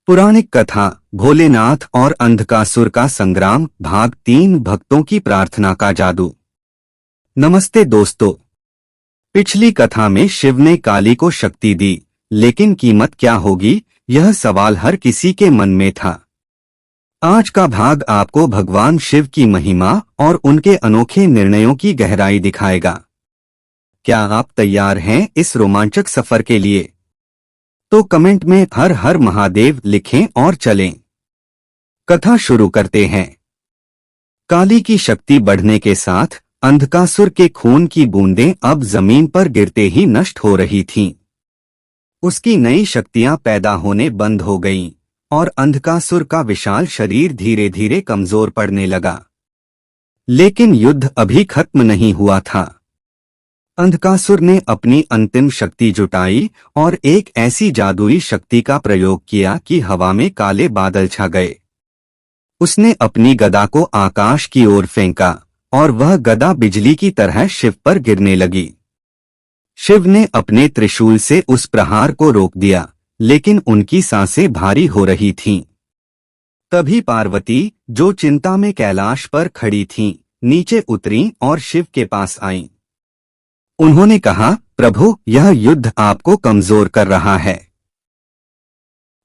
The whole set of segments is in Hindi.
पौराणिक कथा भोलेनाथ और अंधकासुर का संग्राम भाग 3 भक्तों की प्रार्थना का जादू। नमस्ते दोस्तों। पिछली कथा में शिव ने काली को शक्ति दी, लेकिन कीमत क्या होगी, यह सवाल हर किसी के मन में था। आज का भाग आपको भगवान शिव की महिमा और उनके अनोखे निर्णयों की गहराई दिखाएगा। क्या आप तैयार हैं इस रोमांचक सफर के लिए? तो कमेंट में हर हर महादेव लिखें और चलें। कथा शुरू करते हैं। काली की शक्ति बढ़ने के साथ अंधकासुर के खून की बूंदें अब जमीन पर गिरते ही नष्ट हो रही थीं। उसकी नई शक्तियां पैदा होने बंद हो गईं और अंधकासुर का विशाल शरीर धीरे धीरे कमजोर पड़ने लगा। लेकिन युद्ध अभी खत्म नहीं हुआ था। अंधकासुर ने अपनी अंतिम शक्ति जुटाई और एक ऐसी जादुई शक्ति का प्रयोग किया कि हवा में काले बादल छा गए। उसने अपनी गदा को आकाश की ओर फेंका और वह गदा बिजली की तरह शिव पर गिरने लगी। शिव ने अपने त्रिशूल से उस प्रहार को रोक दिया, लेकिन उनकी सांसें भारी हो रही थीं। तभी पार्वती, जो चिंता में कैलाश पर खड़ी थीं, नीचे उतरीं और शिव के पास आईं। उन्होंने कहा, प्रभु, यह युद्ध आपको कमजोर कर रहा है।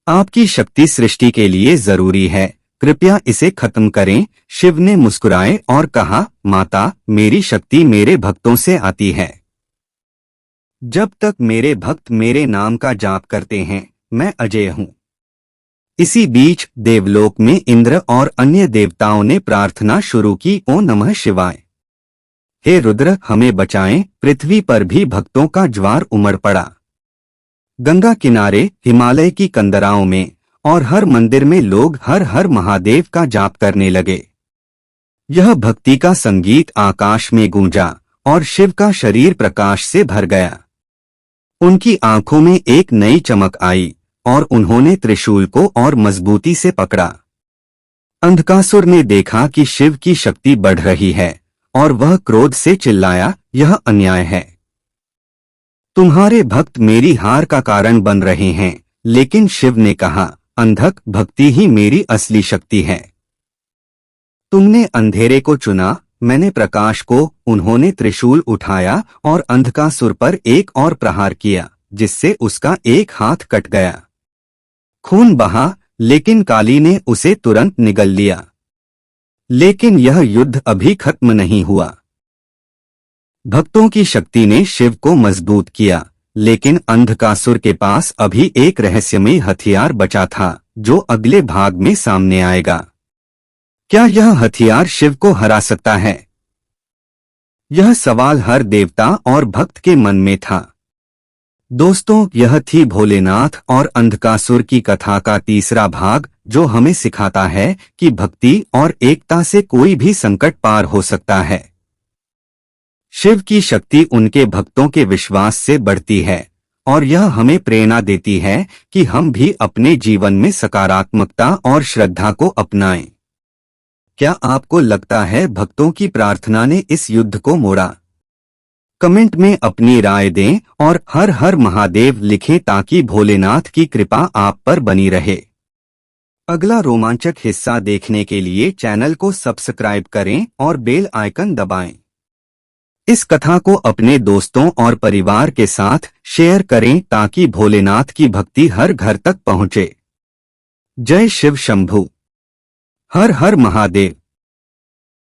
आपकी शक्ति सृष्टि के लिए जरूरी है, कृपया इसे खत्म करें। शिव ने मुस्कुराए और कहा, माता, मेरी शक्ति मेरे भक्तों से आती है। जब तक मेरे भक्त मेरे नाम का जाप करते हैं, मैं अजेय हूँ। इसी बीच देवलोक में इंद्र और अन्य देवताओं ने प्रार्थना शुरू की, ओम नमः शिवाय। हे रुद्र, हमें बचाएं। पृथ्वी पर भी भक्तों का ज्वार उमड़ पड़ा। गंगा किनारे, हिमालय की कंदराओं में और हर मंदिर में लोग हर हर महादेव का जाप करने लगे। यह भक्ति का संगीत आकाश में गूंजा और शिव का शरीर प्रकाश से भर गया। उनकी आंखों में एक नई चमक आई और उन्होंने त्रिशूल को और मजबूती से पकड़ा। अंधकासुर ने देखा कि शिव की शक्ति बढ़ रही है और वह क्रोध से चिल्लाया, यह अन्याय है। तुम्हारे भक्त मेरी हार का कारण बन रहे हैं। लेकिन शिव ने कहा, अंधक, भक्ति ही मेरी असली शक्ति है। तुमने अंधेरे को चुना, मैंने प्रकाश को। उन्होंने त्रिशूल उठाया और अंधकासुर पर एक और प्रहार किया, जिससे उसका एक हाथ कट गया। खून बहा, लेकिन काली ने उसे तुरंत निगल लिया। लेकिन यह युद्ध अभी खत्म नहीं हुआ। भक्तों की शक्ति ने शिव को मजबूत किया, लेकिन अंधकासुर के पास अभी एक रहस्यमय हथियार बचा था, जो अगले भाग में सामने आएगा। क्या यह हथियार शिव को हरा सकता है? यह सवाल हर देवता और भक्त के मन में था। दोस्तों, यह थी भोलेनाथ और अंधकासुर की कथा का तीसरा भाग, जो हमें सिखाता है कि भक्ति और एकता से कोई भी संकट पार हो सकता है। शिव की शक्ति उनके भक्तों के विश्वास से बढ़ती है और यह हमें प्रेरणा देती है कि हम भी अपने जीवन में सकारात्मकता और श्रद्धा को अपनाएं। क्या आपको लगता है भक्तों की प्रार्थना ने इस युद्ध को मोड़ा? कमेंट में अपनी राय दें और हर हर महादेव लिखें ताकि भोलेनाथ की कृपा आप पर बनी रहे। अगला रोमांचक हिस्सा देखने के लिए चैनल को सब्सक्राइब करें और बेल आइकन दबाएं। इस कथा को अपने दोस्तों और परिवार के साथ शेयर करें ताकि भोलेनाथ की भक्ति हर घर तक पहुंचे। जय शिव शंभू। हर हर महादेव।